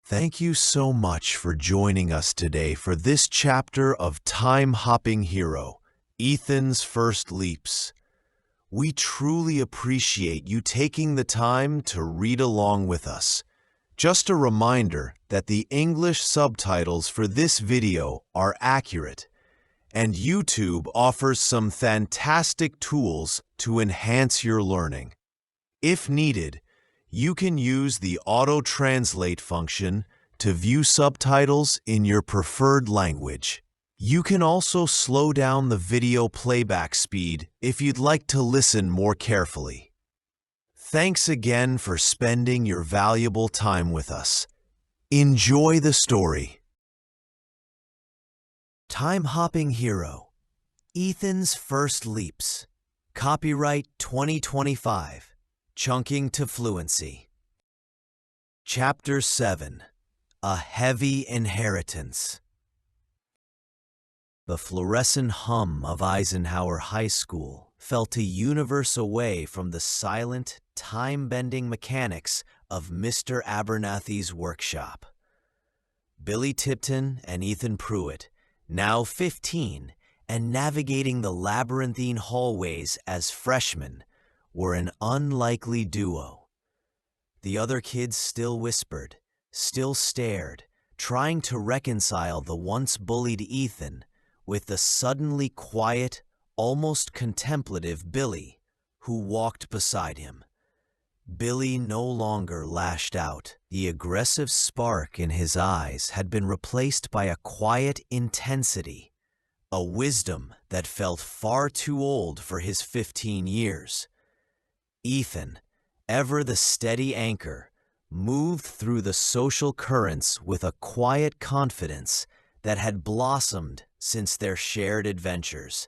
Thank you so much for joining us today for this chapter of Time-Hopping Hero, Ethan's First Leaps. We truly appreciate you taking the time to read along with us. Just a reminder that the English subtitles for this video are accurate, and YouTube offers some fantastic tools to enhance your learning. If needed, you can use the auto-translate function to view subtitles in your preferred language. You can also slow down the video playback speed if you'd like to listen more carefully. Thanks again for spending your valuable time with us. Enjoy the story. Time-Hopping Hero, Ethan's First Leaps. Copyright 2025. Chunking to Fluency. Chapter 7. A Heavy Inheritance. The fluorescent hum of Eisenhower High School felt a universe away from the silent, time-bending mechanics of Mr. Abernathy's workshop. Billy Tipton and Ethan Pruitt, now 15 and navigating the labyrinthine hallways as freshmen, were an unlikely duo. The other kids still whispered, still stared, trying to reconcile the once bullied Ethan with the suddenly quiet, almost contemplative Billy, who walked beside him. Billy no longer lashed out. The aggressive spark in his eyes had been replaced by a quiet intensity, a wisdom that felt far too old for his 15 years. Ethan, ever the steady anchor, moved through the social currents with a quiet confidence that had blossomed since their shared adventures.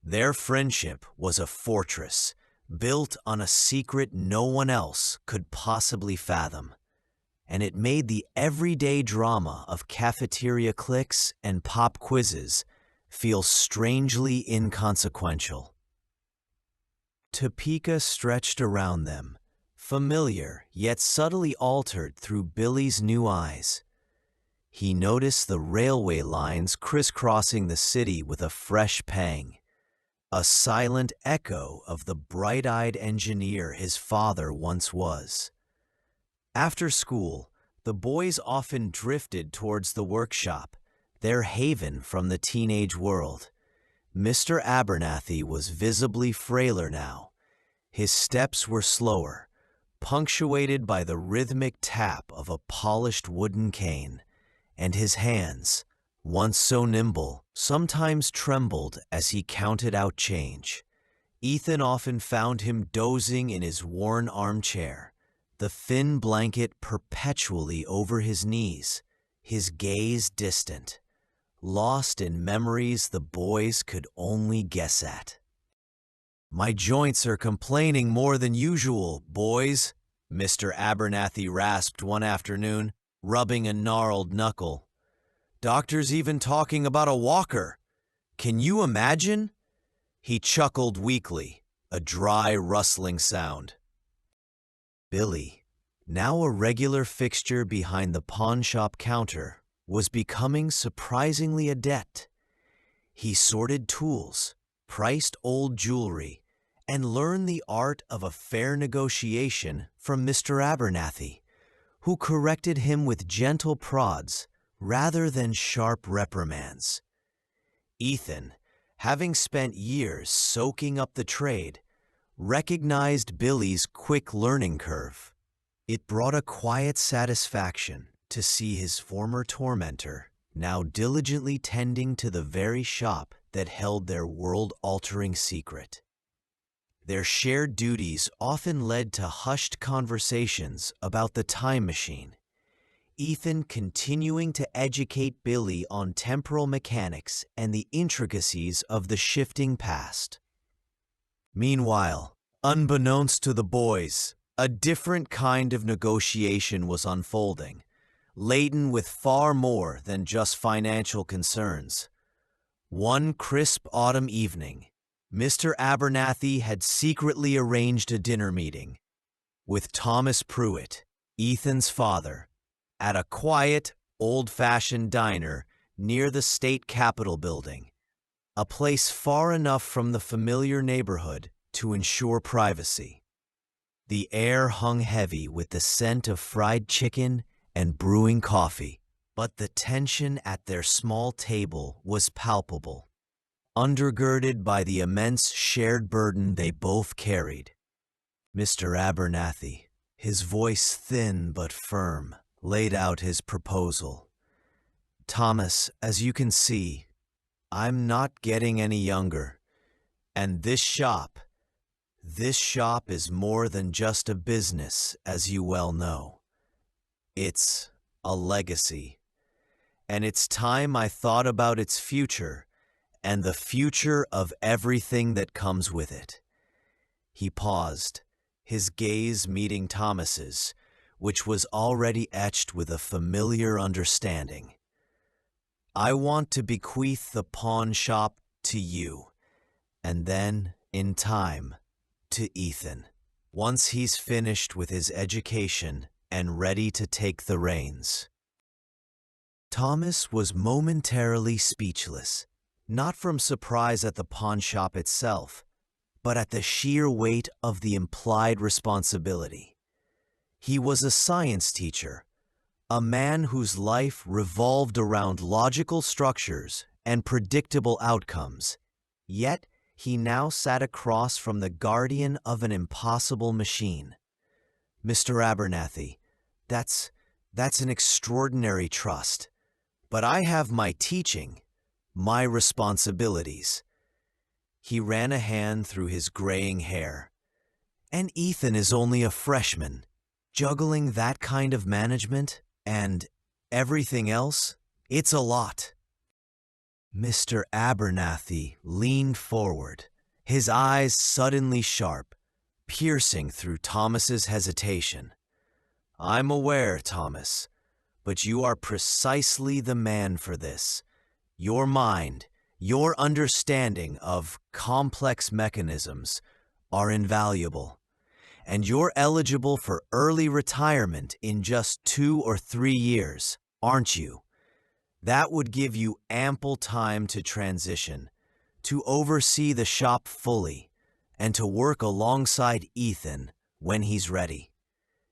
Their friendship was a fortress, built on a secret no one else could possibly fathom, and it made the everyday drama of cafeteria cliques and pop quizzes feel strangely inconsequential. Topeka stretched around them, familiar yet subtly altered through Billy's new eyes. He noticed the railway lines crisscrossing the city with a fresh pang, a silent echo of the bright-eyed engineer his father once was. After school, the boys often drifted towards the workshop, their haven from the teenage world. Mr. Abernathy was visibly frailer now. His steps were slower, punctuated by the rhythmic tap of a polished wooden cane, and his hands, once so nimble, sometimes trembled as he counted out change. Ethan often found him dozing in his worn armchair, the thin blanket perpetually over his knees, his gaze distant, lost in memories the boys could only guess at. "My joints are complaining more than usual, boys," Mr. Abernathy rasped one afternoon, rubbing a gnarled knuckle. "Doctor's even talking about a walker. Can you imagine?" He chuckled weakly, a dry, rustling sound. Billy, now a regular fixture behind the pawnshop counter, was becoming surprisingly adept. He sorted tools, priced old jewelry, and learned the art of a fair negotiation from Mr. Abernathy, who corrected him with gentle prods rather than sharp reprimands. Ethan, having spent years soaking up the trade, recognized Billy's quick learning curve. It brought a quiet satisfaction to see his former tormentor now diligently tending to the very shop that held their world-altering secret. Their shared duties often led to hushed conversations about the time machine, Ethan continuing to educate Billy on temporal mechanics and the intricacies of the shifting past. Meanwhile, unbeknownst to the boys, a different kind of negotiation was unfolding, laden with far more than just financial concerns. One crisp autumn evening, Mr. Abernathy had secretly arranged a dinner meeting with Thomas Pruitt, Ethan's father, at a quiet, old-fashioned diner near the state capitol building, a place far enough from the familiar neighborhood to ensure privacy. The air hung heavy with the scent of fried chicken and brewing coffee, but the tension at their small table was palpable, undergirded by the immense shared burden they both carried. Mr. Abernathy, his voice thin but firm, laid out his proposal. "Thomas, as you can see, I'm not getting any younger, and this shop is more than just a business, as you well know. It's a legacy, and it's time I thought about its future and the future of everything that comes with it." He paused, his gaze meeting Thomas's, which was already etched with a familiar understanding. "I want to bequeath the pawn shop to you, and then, in time, to Ethan, once he's finished with his education and ready to take the reins." Thomas was momentarily speechless, not from surprise at the pawn shop itself, but at the sheer weight of the implied responsibility. He was a science teacher, a man whose life revolved around logical structures and predictable outcomes, yet he now sat across from the guardian of an impossible machine. "Mr. Abernathy, that's an extraordinary trust, but I have my teaching, my responsibilities." He ran a hand through his graying hair. "And Ethan is only a freshman. Juggling that kind of management and everything else, it's a lot." Mr. Abernathy leaned forward, his eyes suddenly sharp, piercing through Thomas's hesitation. "I'm aware, Thomas, but you are precisely the man for this. Your mind, your understanding of complex mechanisms are invaluable, and you're eligible for early retirement in just 2 or 3 years, aren't you? That would give you ample time to transition, to oversee the shop fully, and to work alongside Ethan when he's ready.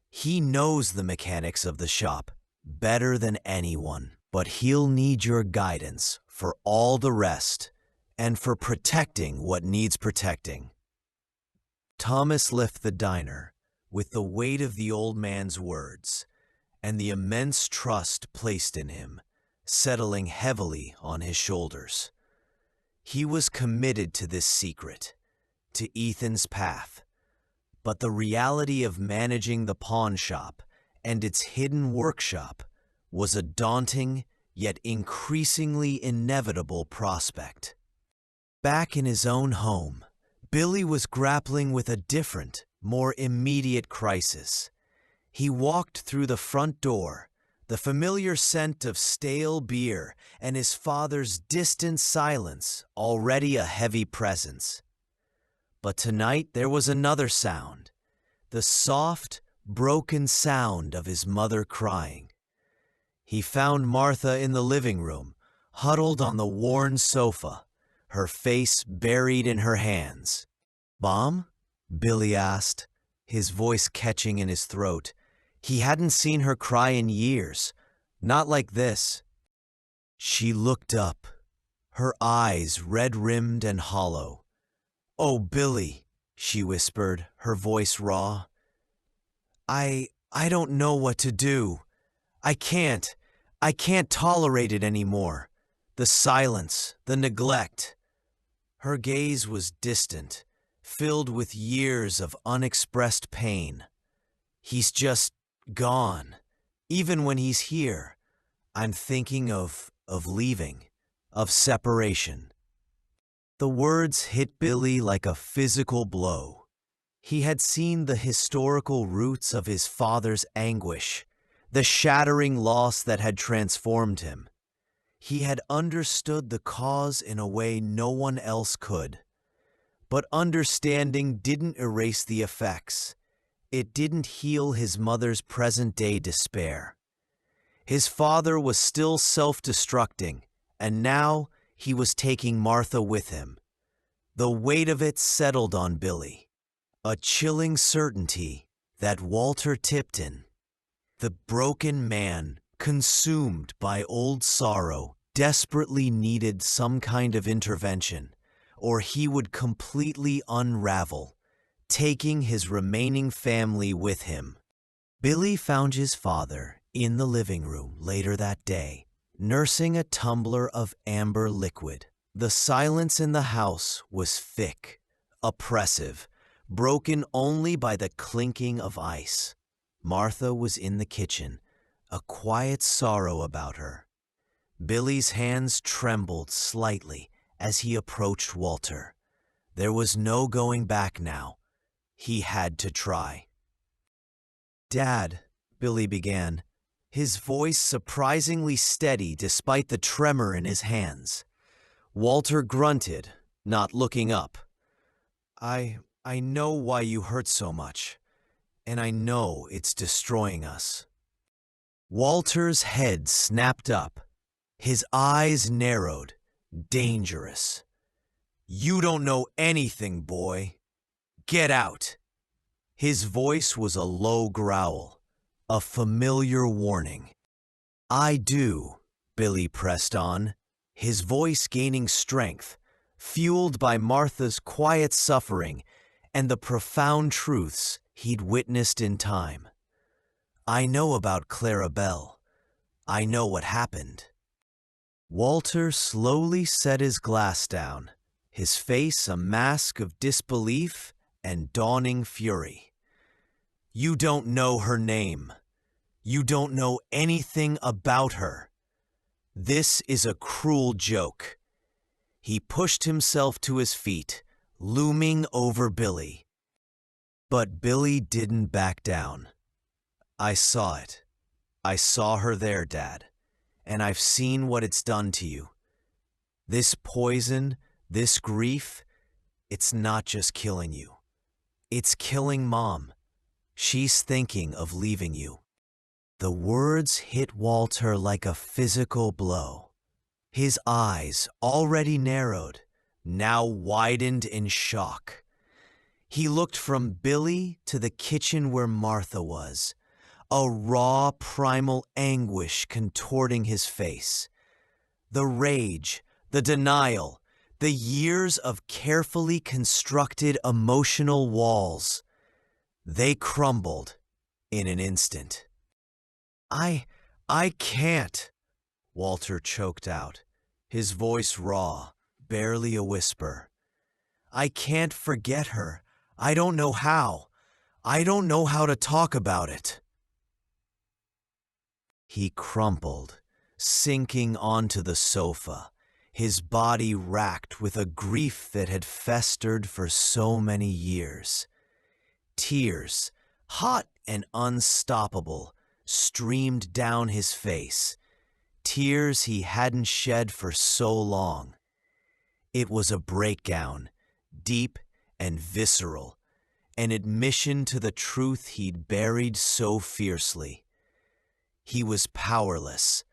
He knows the mechanics of the shop better than anyone, but he'll need your guidance for all the rest and for protecting what needs protecting." Thomas left the diner with the weight of the old man's words and the immense trust placed in him settling heavily on his shoulders. He was committed to this secret, to Ethan's path, but the reality of managing the pawn shop and its hidden workshop was a daunting yet increasingly inevitable prospect. Back in his own home, Billy was grappling with a different, more immediate crisis. He walked through the front door, the familiar scent of stale beer and his father's distant silence already a heavy presence. But tonight there was another sound, the soft, broken sound of his mother crying. He found Martha in the living room, huddled on the worn sofa, her face buried in her hands. "Mom?" Billy asked, his voice catching in his throat. He hadn't seen her cry in years, not like this. She looked up, her eyes red-rimmed and hollow. "Oh, Billy," she whispered, her voice raw. I don't know what to do. I can't tolerate it anymore. The silence, the neglect." Her gaze was distant, filled with years of unexpressed pain. "He's just gone. Even when he's here, I'm thinking of leaving, of separation." The words hit Billy like a physical blow. He had seen the historical roots of his father's anguish, the shattering loss that had transformed him. He had understood the cause in a way no one else could. But understanding didn't erase the effects. It didn't heal his mother's present-day despair. His father was still self-destructing, and now he was taking Martha with him. The weight of it settled on Billy, a chilling certainty that Walter Tipton, the broken man consumed by old sorrow, desperately needed some kind of intervention, or he would completely unravel, taking his remaining family with him. Billy found his father in the living room later that day, nursing a tumbler of amber liquid. The silence in the house was thick, oppressive, broken only by the clinking of ice. Martha was in the kitchen, a quiet sorrow about her. Billy's hands trembled slightly as he approached Walter. There was no going back now. He had to try. "Dad," Billy began, his voice surprisingly steady despite the tremor in his hands. Walter grunted, not looking up. I know why you hurt so much, and I know it's destroying us." Walter's head snapped up. His eyes narrowed. Dangerous. "You don't know anything, boy. Get out." His voice was a low growl, a familiar warning. "I do," Billy pressed on, his voice gaining strength, fueled by Martha's quiet suffering and the profound truths he'd witnessed in time. "I know about Clara Belle. I know what happened." Walter slowly set his glass down, his face a mask of disbelief and dawning fury. "You don't know her name. You don't know anything about her. This is a cruel joke." He pushed himself to his feet, looming over Billy. But Billy didn't back down. "I saw it. I saw her there, Dad, and I've seen what it's done to you. This poison, this grief, it's not just killing you. It's killing Mom. She's thinking of leaving you." The words hit Walter like a physical blow. His eyes, already narrowed, now widened in shock. He looked from Billy to the kitchen where Martha was, a raw, primal anguish contorting his face. The rage, the denial, the years of carefully constructed emotional walls, they crumbled in an instant. I can't," Walter choked out, his voice raw, barely a whisper. "I can't forget her. I don't know how. I don't know how to talk about it." He crumpled, sinking onto the sofa, his body racked with a grief that had festered for so many years. Tears, hot and unstoppable, streamed down his face, tears he hadn't shed for so long. It was a breakdown, deep and visceral, an admission to the truth he'd buried so fiercely. He was powerless,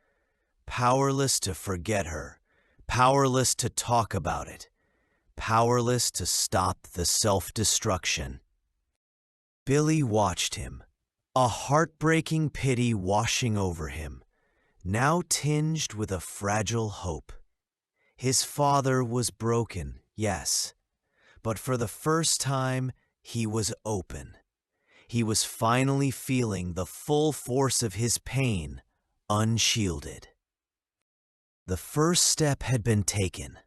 powerless to forget her, powerless to talk about it, powerless to stop the self-destruction. Billy watched him, a heartbreaking pity washing over him, now tinged with a fragile hope. His father was broken, yes, but for the first time he was open. He was finally feeling the full force of his pain, unshielded. The first step had been taken.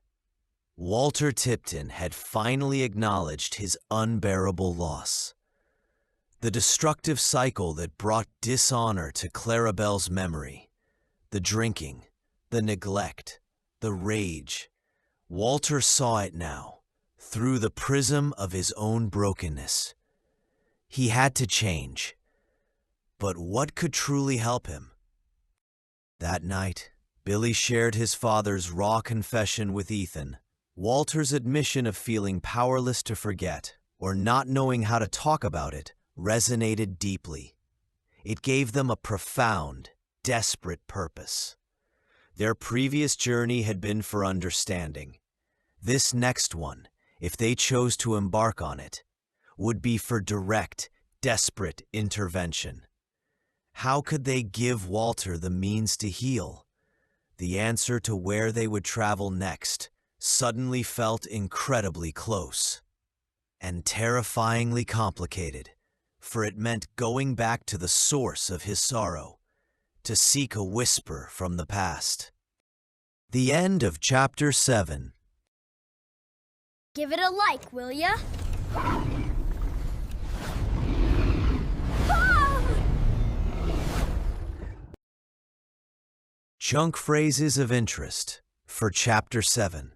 Walter Tipton had finally acknowledged his unbearable loss. The destructive cycle that brought dishonor to Clara Belle's memory, the drinking, the neglect, the rage. Walter saw it now, through the prism of his own brokenness. He had to change. But what could truly help him? That night, Billy shared his father's raw confession with Ethan. Walter's admission of feeling powerless to forget, or not knowing how to talk about it, resonated deeply. It gave them a profound, desperate purpose. Their previous journey had been for understanding. This next one, if they chose to embark on it, would be for direct, desperate intervention. How could they give Walter the means to heal? The answer to where they would travel next suddenly felt incredibly close and terrifyingly complicated, for it meant going back to the source of his sorrow, to seek a whisper from the past. The end of Chapter 7. Give it a like, will ya? Chunk phrases of interest for Chapter 7.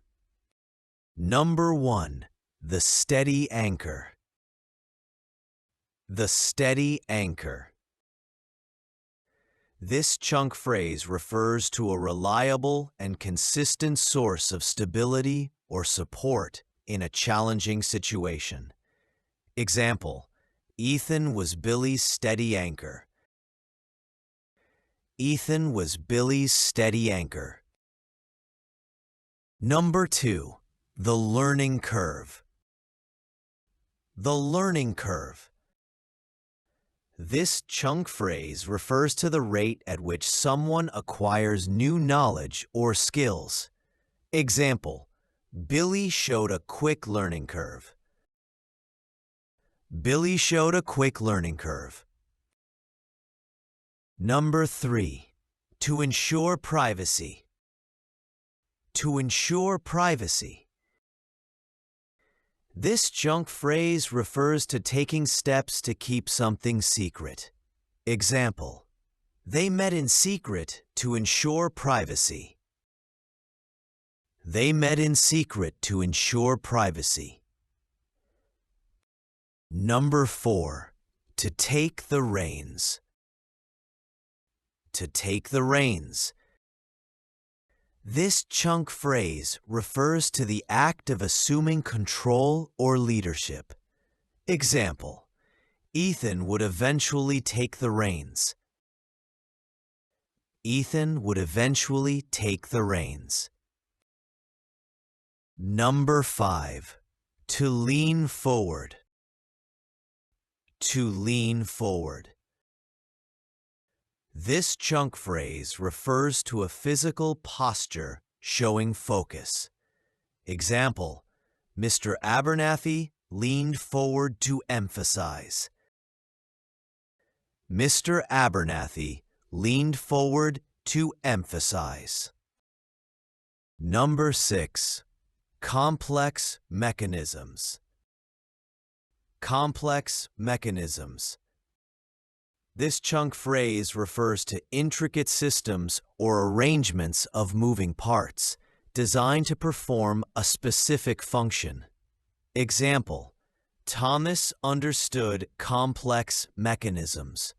Number 1. The steady anchor. The steady anchor. This chunk phrase refers to a reliable and consistent source of stability or support in a challenging situation. Example: Ethan was Billy's steady anchor. Ethan was Billy's steady anchor. Number 2. The learning curve. The learning curve. This chunk phrase refers to the rate at which someone acquires new knowledge or skills. Example: Billy showed a quick learning curve. Billy showed a quick learning curve. Number 3. To ensure privacy. To ensure privacy. This chunk phrase refers to taking steps to keep something secret. Example: They met in secret to ensure privacy. They met in secret to ensure privacy. Number 4. To take the reins. To take the reins. This chunk phrase refers to the act of assuming control or leadership. Example: Ethan would eventually take the reins. Ethan would eventually take the reins. Number 5. To lean forward. To lean forward. This chunk phrase refers to a physical posture showing focus. Example: Mr. Abernathy leaned forward to emphasize. Mr. Abernathy leaned forward to emphasize. Number 6. Complex mechanisms. Complex mechanisms. This chunk phrase refers to intricate systems or arrangements of moving parts designed to perform a specific function. Example: Thomas understood complex mechanisms.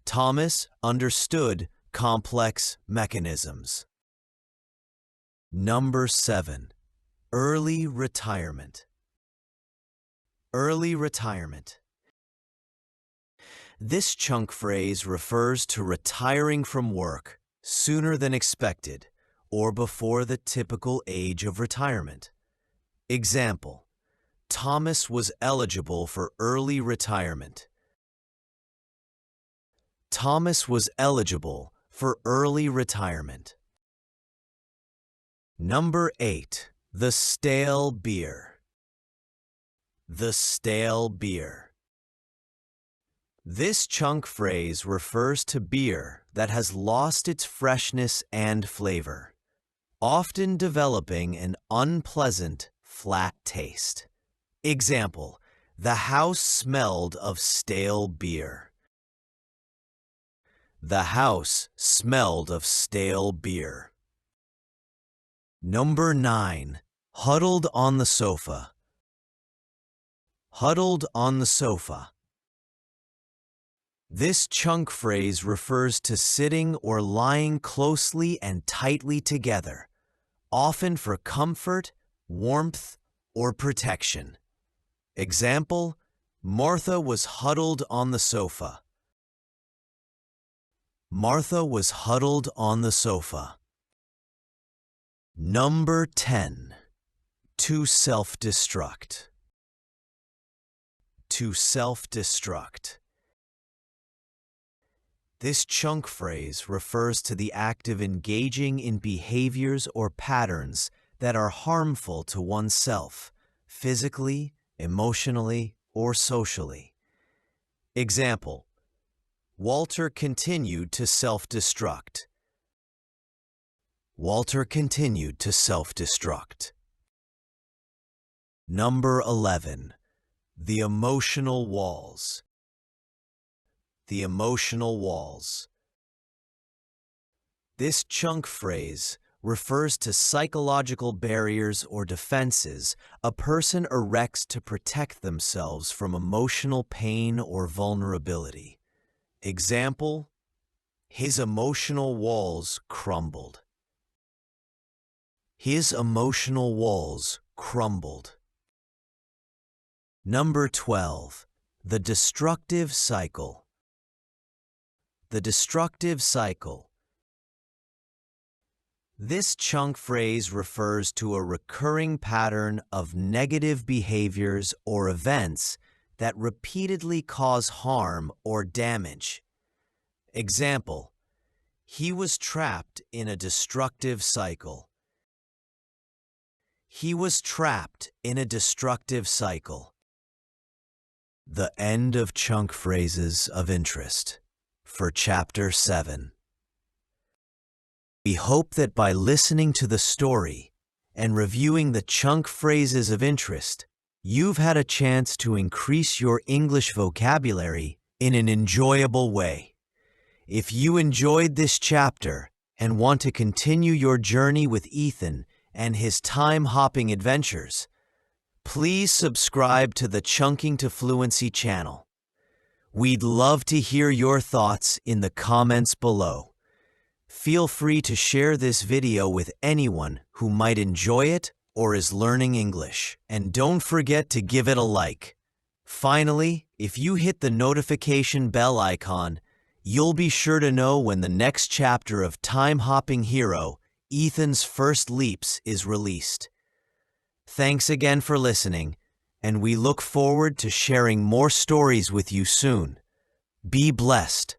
Thomas understood complex mechanisms. Number 7. Early retirement. Early retirement. This chunk phrase refers to retiring from work sooner than expected or before the typical age of retirement. Example: Thomas was eligible for early retirement. Thomas was eligible for early retirement. Number 8. The stale beer. The stale beer. This chunk phrase refers to beer that has lost its freshness and flavor, often developing an unpleasant, flat taste. Example: The house smelled of stale beer. The house smelled of stale beer. Number 9. Huddled on the sofa. Huddled on the sofa. This chunk phrase refers to sitting or lying closely and tightly together, often for comfort, warmth, or protection. Example: Martha was huddled on the sofa. Martha was huddled on the sofa. Number 10. To self-destruct. To self-destruct. This chunk phrase refers to the act of engaging in behaviors or patterns that are harmful to oneself, physically, emotionally, or socially. Example: Walter continued to self-destruct. Walter continued to self-destruct. Number 11. The emotional walls. The emotional walls. This chunk phrase refers to psychological barriers or defenses a person erects to protect themselves from emotional pain or vulnerability. Example: his emotional walls crumbled. His emotional walls crumbled. Number 12. The destructive cycle. The destructive cycle. This chunk phrase refers to a recurring pattern of negative behaviors or events that repeatedly cause harm or damage. Example: he was trapped in a destructive cycle. He was trapped in a destructive cycle. The end of chunk phrases of interest for Chapter 7. We hope that by listening to the story and reviewing the chunk phrases of interest, you've had a chance to increase your English vocabulary in an enjoyable way. If you enjoyed this chapter and want to continue your journey with Ethan and his time-hopping adventures, please subscribe to the Chunking to Fluency channel. We'd love to hear your thoughts in the comments below. Feel free to share this video with anyone who might enjoy it or is learning English. And don't forget to give it a like. Finally, if you hit the notification bell icon, you'll be sure to know when the next chapter of Time-Hopping Hero, Ethan's First Leaps, is released. Thanks again for listening, and we look forward to sharing more stories with you soon. Be blessed.